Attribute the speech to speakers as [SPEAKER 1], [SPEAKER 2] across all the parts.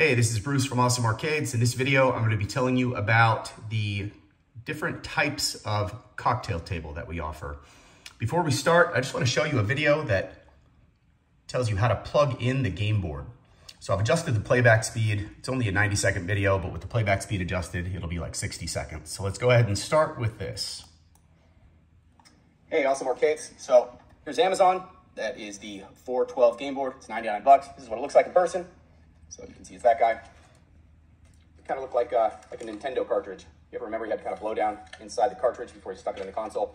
[SPEAKER 1] Hey, this is Bruce from Awesome Arcades. In this video, I'm going to be telling you about the different types of cocktail table that we offer. Before we start, I just want to show you a video that tells you how to plug in the game board. So I've adjusted the playback speed. It's only a 90-second video, but with the playback speed adjusted, it'll be like 60 seconds. So let's go ahead and start with this. Hey, Awesome Arcades. So here's Amazon. That is the 412 game board. It's 99 bucks. This is what it looks like in person. So you can see it's that guy. It kind of looked like a Nintendo cartridge. You ever remember you had to kind of blow down inside the cartridge before you stuck it in the console?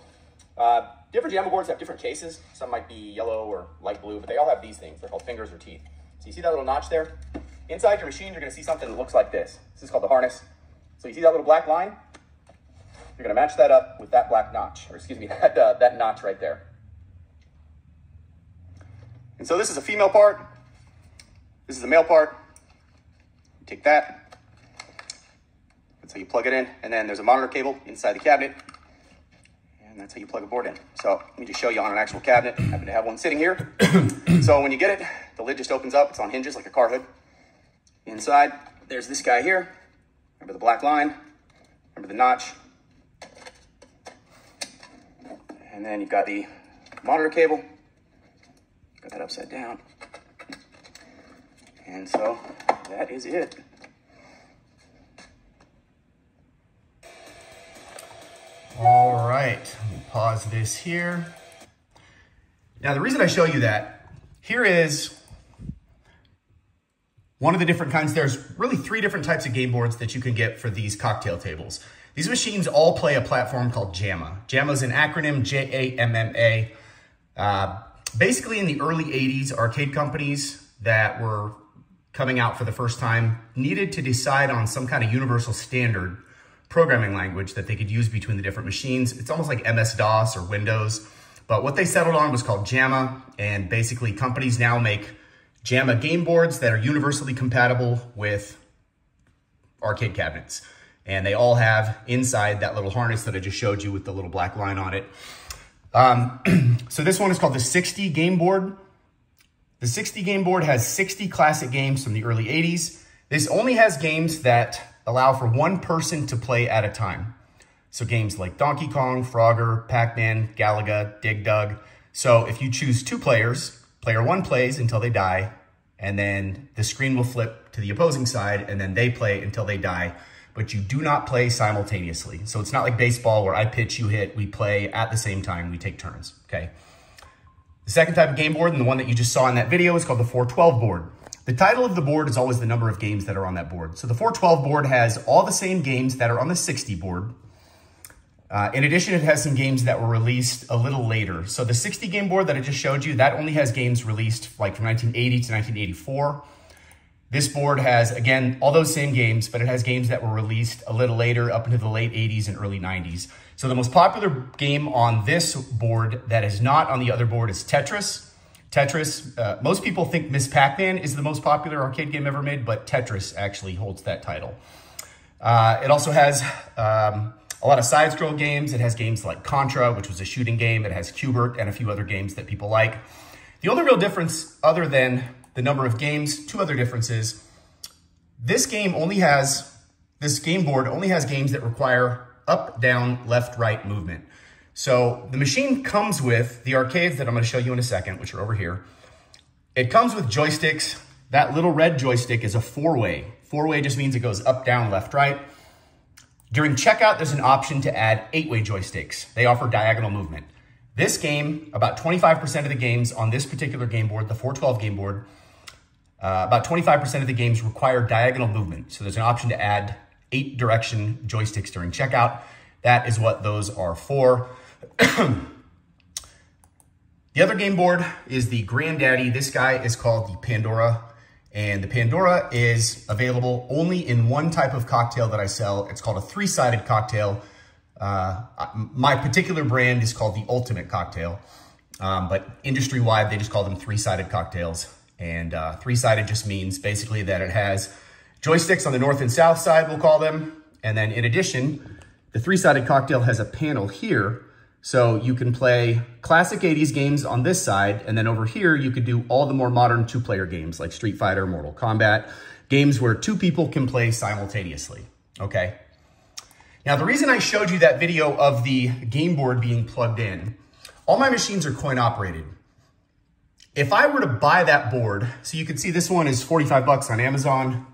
[SPEAKER 1] Different JAMMA boards have different cases. Some might be yellow or light blue, but they all have these things. They're called fingers or teeth. So you see that little notch there? Inside your machine, you're going to see something that looks like this. This is called the harness. So you see that little black line? You're going to match that up with that black notch, or excuse me, that notch right there. And so this is a female part. This is a male part. Take that. That's how you plug it in. And then there's a monitor cable inside the cabinet. And that's how you plug a board in. So let me just show you on an actual cabinet. I happen to have one sitting here. So when you get it, the lid just opens up. It's on hinges like a car hood. Inside, there's this guy here. Remember the black line? Remember the notch? And then you've got the monitor cable. Got that upside down. And so that is it. All right, let me pause this here. Now the reason I show you that, here is one of the different kinds. There's really 3 different types of game boards that you can get for these cocktail tables. These machines all play a platform called JAMMA. JAMMA is an acronym, J-A-M-M-A. Basically in the early 80s, arcade companies that were coming out for the first time needed to decide on some kind of universal standard programming language that they could use between the different machines. It's almost like MS-DOS or Windows, but what they settled on was called JAMMA, and basically companies now make JAMMA game boards that are universally compatible with arcade cabinets. And they all have inside that little harness that I just showed you with the little black line on it. So this one is called the 60 game board. The 60 game board has 60 classic games from the early 80s. This only has games that allow for one person to play at a time. So games like Donkey Kong, Frogger, Pac-Man, Galaga, Dig Dug. So if you choose 2 players, player 1 plays until they die, and then the screen will flip to the opposing side, and then they play until they die. But you do not play simultaneously. So it's not like baseball where I pitch, you hit, we play at the same time, we take turns, okay? The second type of game board, and the one that you just saw in that video, is called the 412 board. The title of the board is always the number of games that are on that board. So the 412 board has all the same games that are on the 60 board. In addition, it has some games that were released a little later. So the 60 game board that I just showed you, that only has games released like from 1980 to 1984. This board has, again, all those same games, but it has games that were released a little later, up into the late 80s and early 90s. So the most popular game on this board that is not on the other board is Tetris. Tetris, most people think Miss Pac-Man is the most popular arcade game ever made, but Tetris actually holds that title. It also has a lot of side-scroll games. It has games like Contra, which was a shooting game. It has Q*bert and a few other games that people like. The only real difference, other than the number of games, 2 other differences. This game board only has games that require up, down, left, right movement. So the machine comes with the arcades that I'm going to show you in a second, which are over here. It comes with joysticks. That little red joystick is a 4-way. 4-way just means it goes up, down, left, right. During checkout, there's an option to add 8-way joysticks. They offer diagonal movement. This game, about 25% of the games on this particular game board, the 412 game board, about 25% of the games require diagonal movement. So there's an option to add 8-direction joysticks during checkout. That is what those are for. The other game board is the Granddaddy. This guy is called the Pandora. And the Pandora is available only in one type of cocktail that I sell. It's called a 3-sided cocktail. My particular brand is called the Ultimate Cocktail. But industry-wide, they just call them 3-sided cocktails. And 3-sided just means basically that it has joysticks on the north and south side, we'll call them. And then in addition, the 3-sided cocktail has a panel here So you can play classic 80s games on this side, and then over here, you could do all the more modern two-player games like Street Fighter, Mortal Kombat, games where two people can play simultaneously, okay? Now, the reason I showed you that video of the game board being plugged in, all my machines are coin operated. If I were to buy that board, so you can see this one is 45 bucks on Amazon.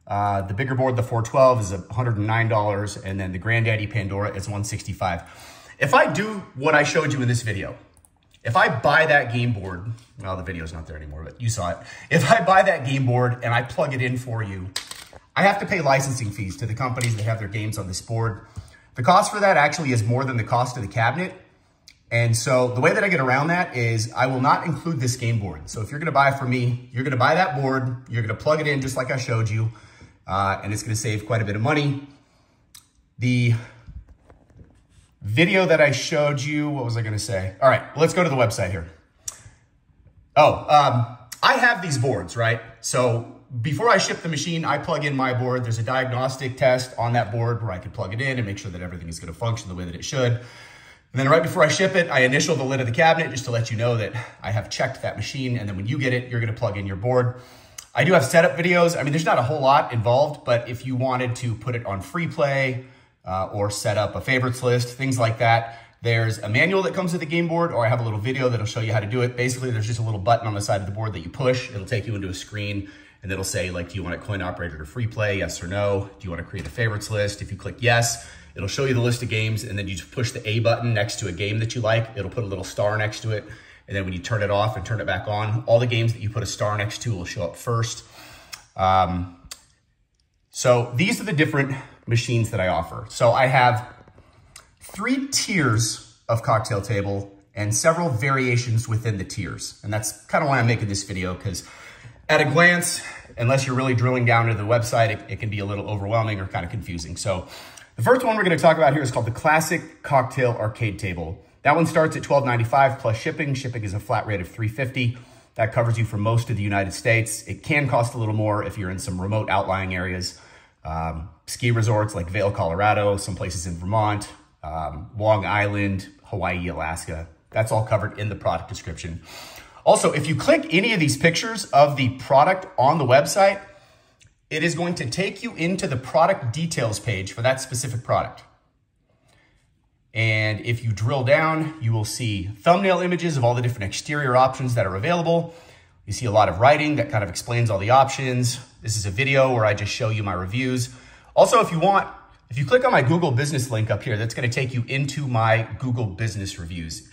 [SPEAKER 1] The bigger board, the 412, is $109, and then the Granddaddy Pandora is $165. If I do what I showed you in this video, if I buy that game board, well, the video's not there anymore, but you saw it. If I buy that game board and I plug it in for you, I have to pay licensing fees to the companies that have their games on this board. The cost for that actually is more than the cost of the cabinet. And so the way that I get around that is I will not include this game board. So if you're gonna buy from me, you're gonna buy that board, you're gonna plug it in just like I showed you, and it's gonna save quite a bit of money. The video that I showed you, what was I gonna say? All right, well, let's go to the website here. I have these boards, right? So before I ship the machine, I plug in my board. There's a diagnostic test on that board where I can plug it in and make sure that everything is gonna function the way that it should. And then right before I ship it, I initial the lid of the cabinet just to let you know that I have checked that machine. And then when you get it, you're gonna plug in your board. I do have setup videos. I mean, there's not a whole lot involved, but if you wanted to put it on free play or set up a favorites list, things like that, there's a manual that comes with the game board, or I have a little video that'll show you how to do it. Basically, there's just a little button on the side of the board that you push. It'll take you into a screen and it'll say, like, do you want it coin operated or free play? Yes or no. Do you want to create a favorites list? If you click yes, it'll show you the list of games, and then you just push the A button next to a game that you like. It'll put a little star next to it. And then when you turn it off and turn it back on, all the games that you put a star next to will show up first. So these are the different machines that I offer. So I have 3 tiers of cocktail table and several variations within the tiers. And that's kind of why I'm making this video, because at a glance, unless you're really drilling down into the website, it can be a little overwhelming or kind of confusing. So the first one we're going to talk about here is called the Classic Cocktail Arcade Table. That one starts at $12.95 plus shipping. Shipping is a flat rate of $3.50. That covers you for most of the United States. It can cost a little more if you're in some remote outlying areas. Ski resorts like Vail, Colorado, some places in Vermont, Long Island, Hawaii, Alaska. That's all covered in the product description. Also, if you click any of these pictures of the product on the website, it is going to take you into the product details page for that specific product. And if you drill down, you will see thumbnail images of all the different exterior options that are available. You see a lot of writing that kind of explains all the options. This is a video where I just show you my reviews. Also, if you click on my Google Business link up here, that's going to take you into my Google Business reviews.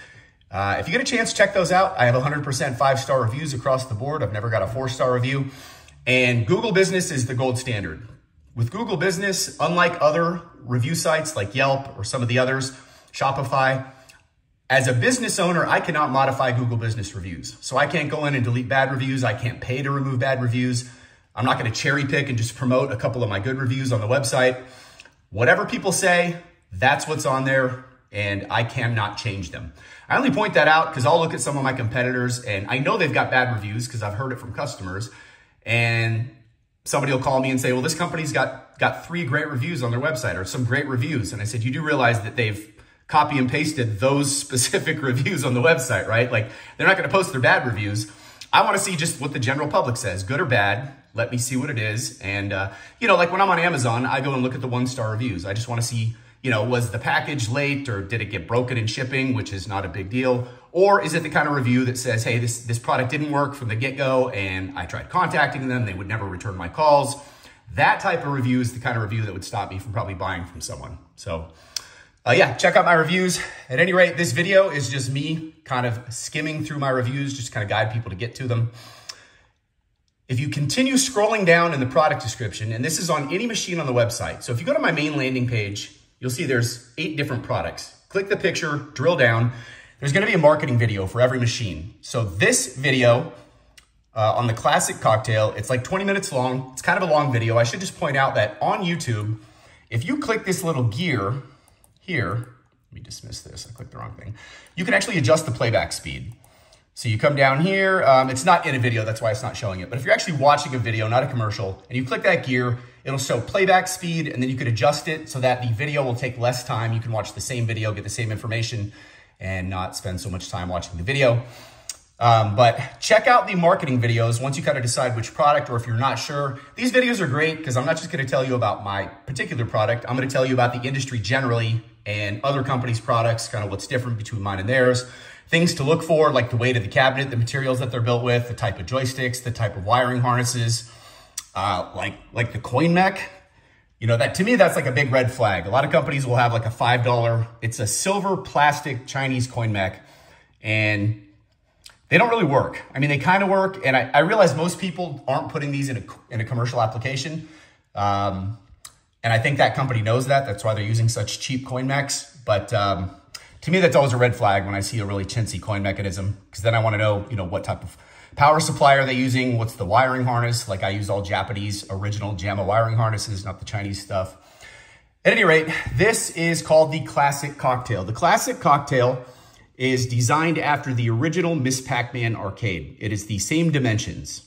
[SPEAKER 1] If you get a chance, check those out. I have 100% 5-star reviews across the board. I've never got a 4-star review. And Google Business is the gold standard. With Google Business, unlike other review sites like Yelp or some of the others, Shopify, as a business owner, I cannot modify Google Business reviews. So I can't go in and delete bad reviews. I can't pay to remove bad reviews. I'm not going to cherry pick and just promote a couple of my good reviews on the website. Whatever people say, that's what's on there, and I cannot change them. I only point that out because I'll look at some of my competitors and I know they've got bad reviews because I've heard it from customers, and somebody will call me and say, well, this company's got 3 great reviews on their website or some great reviews. And I said, you do realize that they've copy and pasted those specific reviews on the website, right? Like, they're not going to post their bad reviews. I want to see just what the general public says, good or bad. Let me see what it is. And, you know, like when I'm on Amazon, I go and look at the 1-star reviews. I just want to see, you know, was the package late or did it get broken in shipping, which is not a big deal? Or is it the kind of review that says, hey, this product didn't work from the get-go and I tried contacting them, they would never return my calls. That type of review is the kind of review that would stop me from probably buying from someone. So yeah, check out my reviews. At any rate, this video is just me kind of skimming through my reviews, just to kind of guide people to get to them. If you continue scrolling down in the product description, and this is on any machine on the website. So if you go to my main landing page, you'll see there's 8 different products. Click the picture, drill down. There's going to be a marketing video for every machine. So this video on the Classic Cocktail, it's like 20 minutes long. It's kind of a long video. I should just point out that on YouTube, if you click this little gear here, let me dismiss this, I clicked the wrong thing. You can actually adjust the playback speed. So you come down here, it's not in a video, that's why it's not showing it. But if you're actually watching a video, not a commercial, and you click that gear, it'll show playback speed, and then you could adjust it so that the video will take less time. You can watch the same video, get the same information, and not spend so much time watching the video. But check out the marketing videos once you kind of decide which product, or if you're not sure. These videos are great because I'm not just going to tell you about my particular product. I'm going to tell you about the industry generally and other companies' products, kind of what's different between mine and theirs. Things to look for, like the weight of the cabinet, the materials that they're built with, the type of joysticks, the type of wiring harnesses, like the coin mech. You know, that to me, that's like a big red flag. A lot of companies will have like a $5, it's a silver plastic Chinese coin mech, and they don't really work. I mean, they kind of work, and I realize most people aren't putting these in a commercial application. And I think that company knows that. That's why they're using such cheap coin mechs. But to me, that's always a red flag when I see a really chintzy coin mechanism, because then I want to know, you know, what type of power supply are they using? What's the wiring harness? Like, I use all Japanese original JAMA wiring harnesses, not the Chinese stuff. At any rate, this is called the Classic Cocktail. The Classic Cocktail is designed after the original Miss Pac-Man arcade. It is the same dimensions.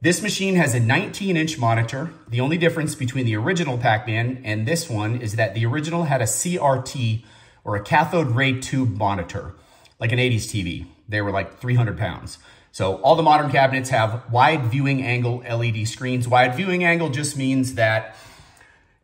[SPEAKER 1] This machine has a 19-inch monitor. The only difference between the original Pac-Man and this one is that the original had a CRT, or a cathode ray tube monitor, like an 80s TV. They were like 300 pounds. So all the modern cabinets have wide viewing angle LED screens. Wide viewing angle just means that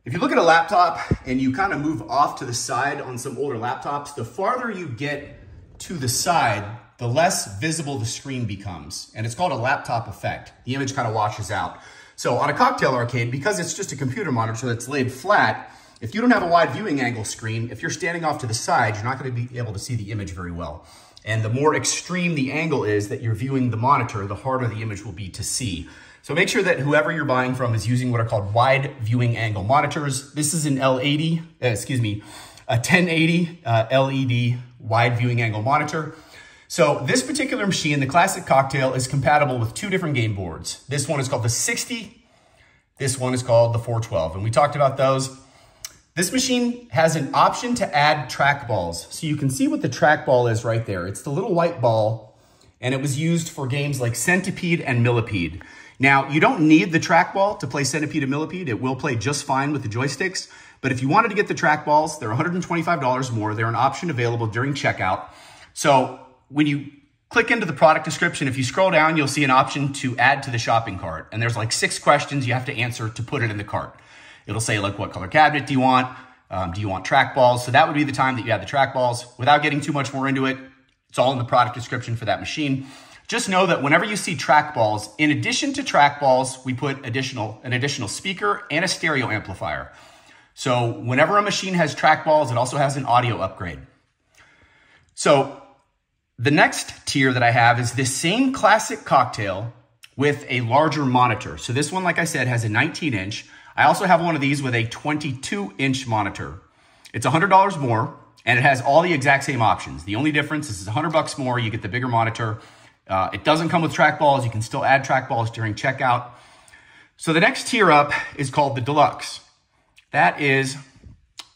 [SPEAKER 1] if you look at a laptop and you kind of move off to the side on some older laptops, the farther you get to the side, the less visible the screen becomes. And it's called a laptop effect. The image kind of washes out. So on a cocktail arcade, because it's just a computer monitor that's laid flat, if you don't have a wide viewing angle screen, if you're standing off to the side, you're not going to be able to see the image very well. And the more extreme the angle is that you're viewing the monitor, the harder the image will be to see. So make sure that whoever you're buying from is using what are called wide viewing angle monitors. This is an a 1080 LED wide viewing angle monitor. So this particular machine, the Classic Cocktail, is compatible with two different game boards. This one is called the 60. This one is called the 412. And we talked about those. This machine has an option to add trackballs. So you can see what the trackball is right there. It's the little white ball, and it was used for games like Centipede and Millipede. Now, you don't need the trackball to play Centipede and Millipede. It will play just fine with the joysticks. But if you wanted to get the trackballs, they're $125 more. They're an option available during checkout. So when you click into the product description, if you scroll down, you'll see an option to add to the shopping cart. And there's like 6 questions you have to answer to put it in the cart. It'll say, like, what color cabinet do you want? Do you want trackballs? So that would be the time that you add the trackballs. Without getting too much more into it, it's all in the product description for that machine. Just know that whenever you see trackballs, in addition to trackballs, we put an additional speaker and a stereo amplifier. So whenever a machine has trackballs, it also has an audio upgrade. So the next tier that I have is this same Classic Cocktail with a larger monitor. So this one, like I said, has a 19-inch. I also have one of these with a 22-inch monitor. It's $100 more, and it has all the exact same options. The only difference is it's $100 more. You get the bigger monitor. It doesn't come with trackballs. You can still add trackballs during checkout. So the next tier up is called the Deluxe. That is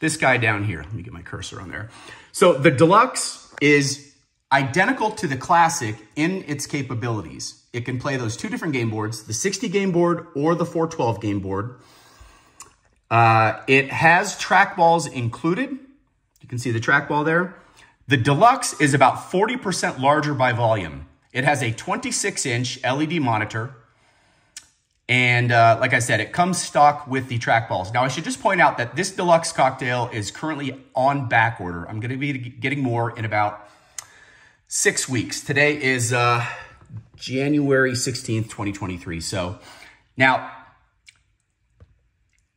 [SPEAKER 1] this guy down here. Let me get my cursor on there. So the Deluxe is identical to the Classic in its capabilities. It can play those two different game boards, the 60 game board or the 412 game board. It has trackballs included. You can see the trackball there. The Deluxe is about 40% larger by volume. It has a 26-inch LED monitor. And like I said, it comes stock with the trackballs. Now, I should just point out that this Deluxe Cocktail is currently on back order. I'm going to be getting more in about 6 weeks. Today is January 16th, 2023. So now,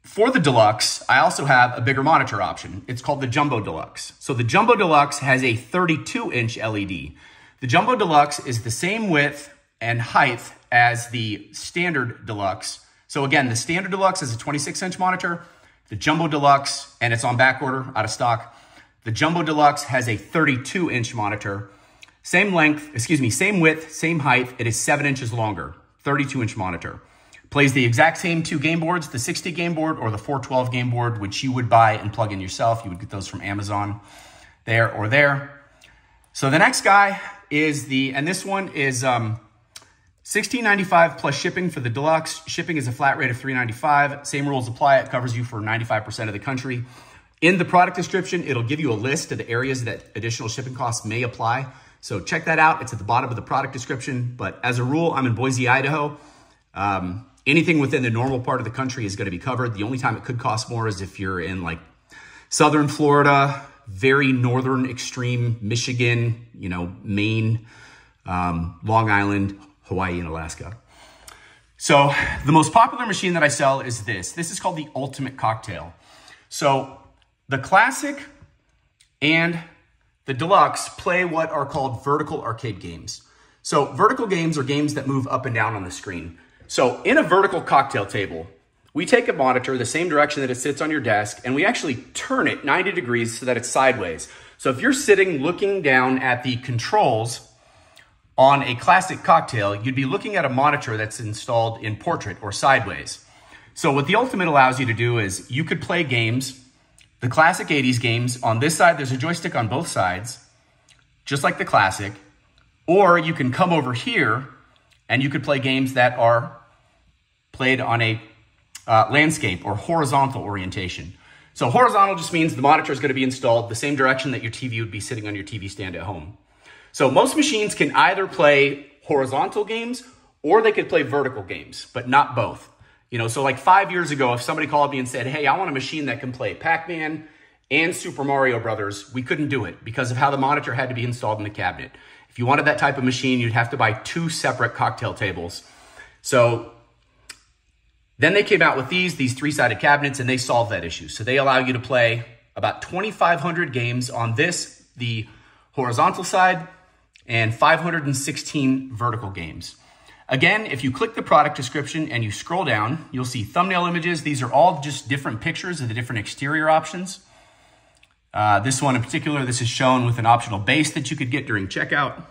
[SPEAKER 1] for the Deluxe, I also have a bigger monitor option. It's called the Jumbo Deluxe. So the Jumbo Deluxe has a 32-inch LED. The Jumbo Deluxe is the same width and height as the Standard Deluxe. So again, the Standard Deluxe is a 26-inch monitor. The Jumbo Deluxe, and it's on back order, out of stock. The Jumbo Deluxe has a 32-inch monitor. Same length, same width, same height. It is 7 inches longer, 32-inch monitor. Plays the exact same two game boards, the 60 game board or the 412 game board, which you would buy and plug in yourself. You would get those from Amazon there or there. So the next guy is and this one is $16.95 plus shipping for the Deluxe. Shipping is a flat rate of $3.95. Same rules apply. It covers you for 95% of the country. In the product description, it'll give you a list of the areas that additional shipping costs may apply. So check that out. It's at the bottom of the product description. But as a rule, I'm in Boise, Idaho. Anything within the normal part of the country is going to be covered. The only time it could cost more is if you're in like southern Florida, very northern extreme Michigan, you know, Maine, Long Island, Hawaii, and Alaska. So the most popular machine that I sell is this. This is called the Ultimate Cocktail. So the Classic and the Deluxe play what are called vertical arcade games. So vertical games are games that move up and down on the screen. So in a vertical cocktail table, we take a monitor the same direction that it sits on your desk, and we actually turn it 90 degrees so that it's sideways. So if you're sitting looking down at the controls on a Classic cocktail, you'd be looking at a monitor that's installed in portrait or sideways. So what the Ultimate allows you to do is you could play games, the Classic 80s games. On this side, there's a joystick on both sides, just like the Classic. Or you can come over here and you could play games that are played on a landscape or horizontal orientation. So horizontal just means the monitor is going to be installed the same direction that your TV would be sitting on your TV stand at home. So most machines can either play horizontal games or they could play vertical games, but not both. You know, so like 5 years ago, if somebody called me and said, hey, I want a machine that can play Pac-Man and Super Mario Brothers, we couldn't do it because of how the monitor had to be installed in the cabinet. If you wanted that type of machine, you'd have to buy 2 separate cocktail tables. So then they came out with these 3-sided cabinets, and they solved that issue. So they allow you to play about 2,500 games on this, the horizontal side, and 516 vertical games. Again, if you click the product description and you scroll down, you'll see thumbnail images. These are all just different pictures of the different exterior options. This one in particular, this is shown with an optional base that you could get during checkout.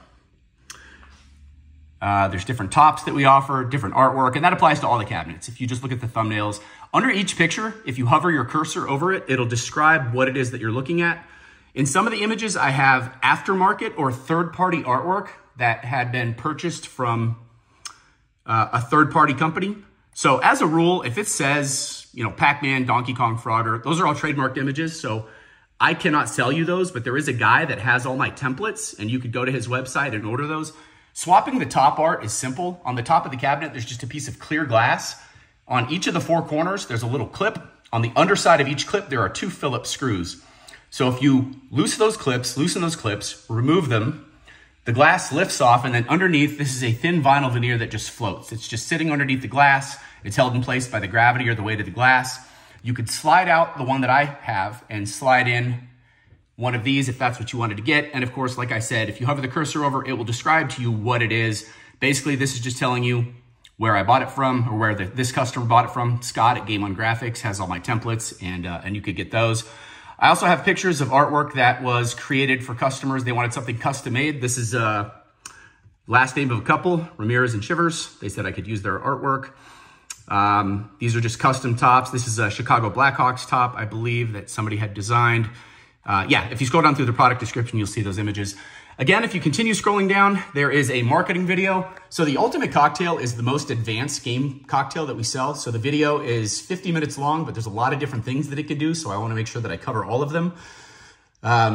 [SPEAKER 1] There's different tops that we offer, different artwork, and that applies to all the cabinets. If you just look at the thumbnails, under each picture, if you hover your cursor over it, it'll describe what it is that you're looking at. In some of the images, I have aftermarket or third-party artwork that had been purchased from a third-party company. So as a rule, if it says, you know, Pac-Man, Donkey Kong, Frogger, those are all trademarked images. So I cannot sell you those, but there is a guy that has all my templates, and you could go to his website and order those. Swapping the top art is simple. On the top of the cabinet, there's just a piece of clear glass. On each of the 4 corners, there's a little clip. On the underside of each clip, there are 2 Phillips screws. So if you loosen those clips, remove them, the glass lifts off, and then underneath, this is a thin vinyl veneer that just floats. It's just sitting underneath the glass. It's held in place by the gravity or the weight of the glass. You could slide out the one that I have and slide in one of these if that's what you wanted to get. And of course, like I said, if you hover the cursor over, it will describe to you what it is. Basically, this is just telling you where I bought it from or where this customer bought it from. Scott at Game On Graphics has all my templates, and you could get those. I also have pictures of artwork that was created for customers. They wanted something custom made. This is last name of a couple, Ramirez and Shivers. They said I could use their artwork. These are just custom tops. This is a Chicago Blackhawks top, I believe, that somebody had designed. Yeah, if you scroll down through the product description, you'll see those images. Again, if you continue scrolling down, there is a marketing video. So the Ultimate Cocktail is the most advanced game cocktail that we sell. So the video is 50 minutes long, but there's a lot of different things that it could do. So I want to make sure that I cover all of them.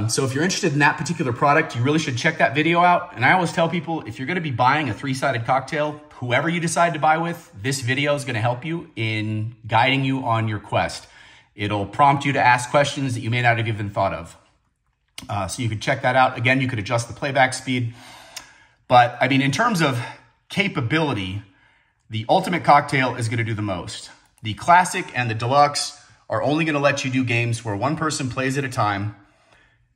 [SPEAKER 1] So if you're interested in that particular product, you really should check that video out. And I always tell people, if you're going to be buying a 3-sided cocktail, whoever you decide to buy with, this video is going to help you in guiding you on your quest. It'll prompt you to ask questions that you may not have even thought of. So you could check that out. Again, you could adjust the playback speed. But I mean, in terms of capability, the Ultimate Cocktail is going to do the most. The Classic and the Deluxe are only going to let you do games where one person plays at a time.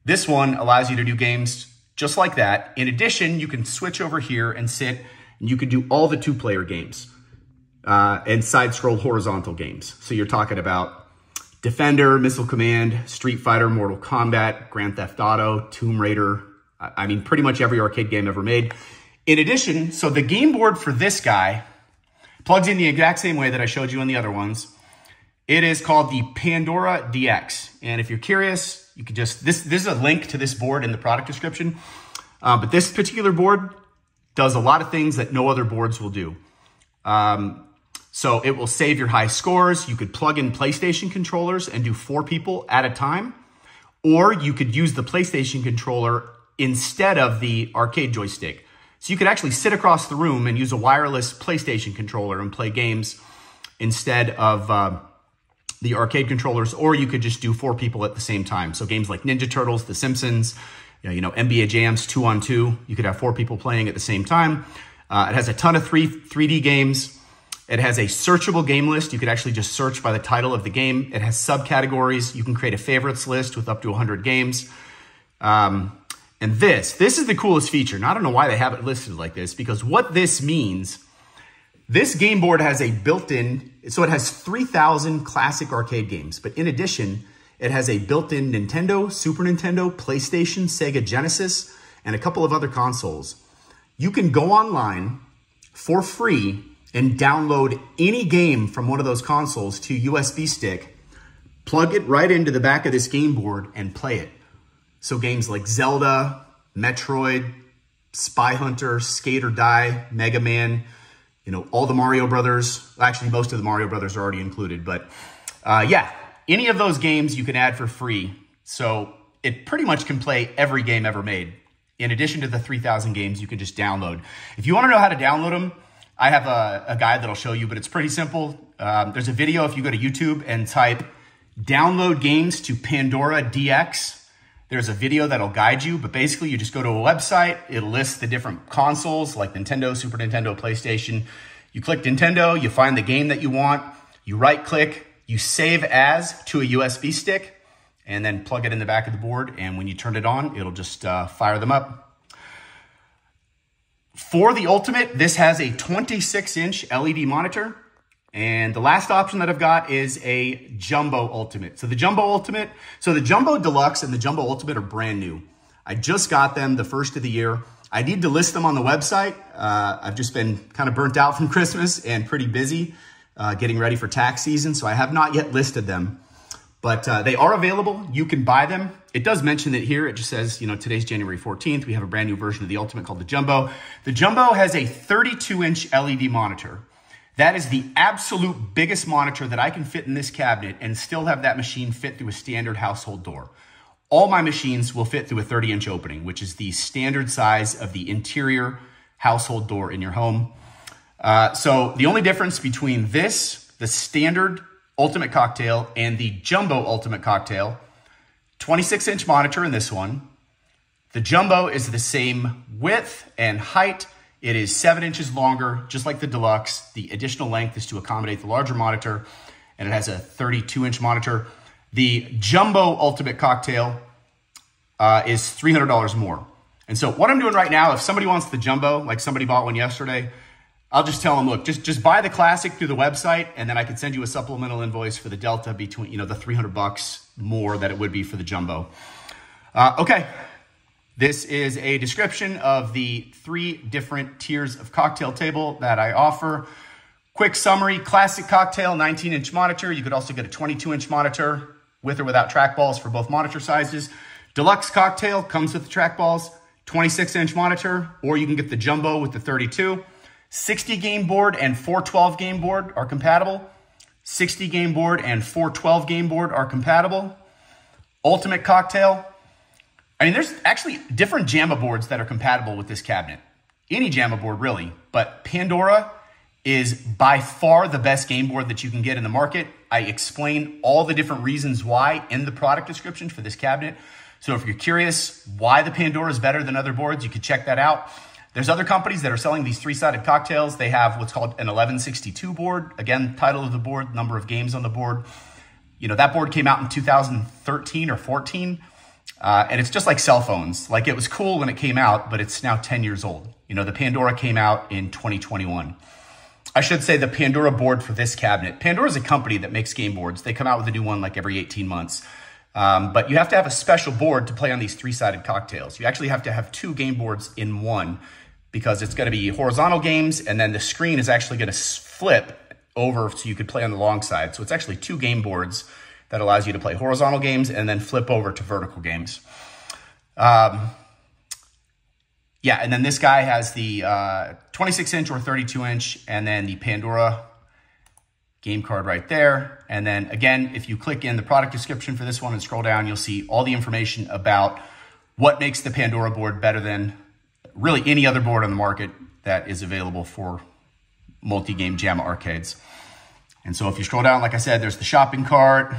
[SPEAKER 1] This one allows you to do games just like that. In addition, you can switch over here and sit, and you can do all the 2-player games and side-scroll horizontal games. So you're talking about Defender, Missile Command, Street Fighter, Mortal Kombat, Grand Theft Auto, Tomb Raider. I mean, pretty much every arcade game ever made. In addition, so the game board for this guy plugs in the exact same way that I showed you on the other ones. It is called the Pandora DX. And if you're curious, you could just, this is a link to this board in the product description. But this particular board does a lot of things that no other boards will do. So it will save your high scores. You could plug in PlayStation controllers and do 4 people at a time, or you could use the PlayStation controller instead of the arcade joystick. So you could actually sit across the room and use a wireless PlayStation controller and play games instead of the arcade controllers, or you could just do 4 people at the same time. So games like Ninja Turtles, The Simpsons, NBA Jams 2-on-2, you could have 4 people playing at the same time. It has a ton of 3D games. It has a searchable game list. You could actually just search by the title of the game. It has subcategories. You can create a favorites list with up to 100 games. And this is the coolest feature. And I don't know why they have it listed like this, because what this means, this game board has a built-in, so it has 3,000 classic arcade games. But in addition, it has a built-in Nintendo, Super Nintendo, PlayStation, Sega Genesis, and a couple of other consoles. You can go online for free and download any game from one of those consoles to USB stick, plug it right into the back of this game board and play it. So games like Zelda, Metroid, Spy Hunter, Skate or Die, Mega Man, all the Mario Brothers. Actually, most of the Mario Brothers are already included, but yeah, any of those games you can add for free. So it pretty much can play every game ever made. In addition to the 3,000 games you can just download. If you want to know how to download them, I have a guide that'll show you, but it's pretty simple. There's a video if you go to YouTube and type download games to Pandora DX. There's a video that'll guide you, but basically you just go to a website. It'll list the different consoles like Nintendo, Super Nintendo, PlayStation. You click Nintendo, you find the game that you want, you right click, you save as to a USB stick, and then plug it in the back of the board. And when you turn it on, it'll just fire them up. For the Ultimate, this has a 26-inch LED monitor. And the last option that I've got is a Jumbo Ultimate. So the Jumbo Deluxe and the Jumbo Ultimate are brand new. I just got them the first of the year. I need to list them on the website. I've just been kind of burnt out from Christmas and pretty busy getting ready for tax season. So I have not yet listed them. But they are available. You can buy them. It does mention that here. It just says, today's January 14th. We have a brand new version of the Ultimate called the Jumbo. The Jumbo has a 32-inch LED monitor. That is the absolute biggest monitor that I can fit in this cabinet and still have that machine fit through a standard household door. All my machines will fit through a 30-inch opening, which is the standard size of the interior household door in your home. So the only difference between this, the standard Ultimate Cocktail, and the Jumbo Ultimate Cocktail, 26-inch monitor in this one. The Jumbo is the same width and height. It is 7 inches longer, just like the Deluxe. The additional length is to accommodate the larger monitor, and it has a 32-inch monitor. The Jumbo Ultimate Cocktail is $300 more. And so what I'm doing right now, if somebody wants the Jumbo, like somebody bought one yesterday, I'll just tell them, look, just buy the Classic through the website, and then I can send you a supplemental invoice for the delta between, the $300 more that it would be for the Jumbo. Okay, this is a description of the 3 different tiers of cocktail table that I offer. Quick summary: Classic Cocktail, 19-inch monitor. You could also get a 22-inch monitor with or without trackballs for both monitor sizes. Deluxe Cocktail comes with the trackballs, 26-inch monitor, or you can get the Jumbo with the 32. 60 game board and 412 game board are compatible. 60 game board and 412 game board are compatible. Ultimate Cocktail. There's actually different JAMMA boards that are compatible with this cabinet. Any JAMMA board, really. But Pandora is by far the best game board that you can get in the market. I explain all the different reasons why in the product description for this cabinet. So if you're curious why the Pandora is better than other boards, you can check that out. There's other companies that are selling these 3-sided cocktails. They have what's called an 1162 board. Again, title of the board, number of games on the board. That board came out in 2013 or 14. And it's just like cell phones. Like, it was cool when it came out, but it's now 10 years old. The Pandora came out in 2021. I should say the Pandora board for this cabinet. Pandora is a company that makes game boards. They come out with a new one like every 18 months. But you have to have a special board to play on these 3-sided cocktails. You actually have to have 2 game boards in one, because it's going to be horizontal games, and then the screen is actually going to flip over so you could play on the long side. So it's actually 2 game boards that allows you to play horizontal games and then flip over to vertical games. Yeah, and then this guy has the 26-inch or 32-inch, and then the Pandora game card right there. And then again, if you click in the product description for this one and scroll down, you'll see all the information about what makes the Pandora board better than really any other board on the market that is available for multi-game JAMMA arcades. And so if you scroll down, like I said, there's the shopping cart,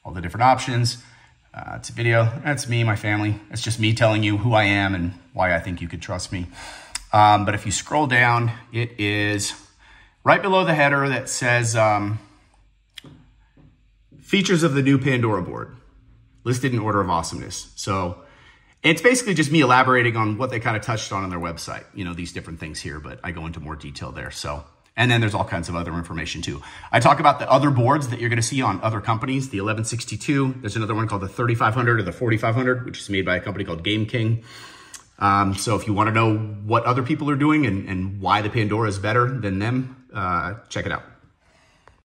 [SPEAKER 1] all the different options. It's a video. That's me, my family. It's just me telling you who I am and why I think you could trust me. But if you scroll down, it is right below the header that says features of the new Pandora board, listed in order of awesomeness. So it's basically just me elaborating on what they kind of touched on their website, you know, these different things here, but I go into more detail there. So, and then there's all kinds of other information too. I talk about the other boards that you're going to see on other companies, the 1162. There's another one called the 3500 or the 4500, which is made by a company called Game King. So if you want to know what other people are doing and why the Pandora is better than them, check it out.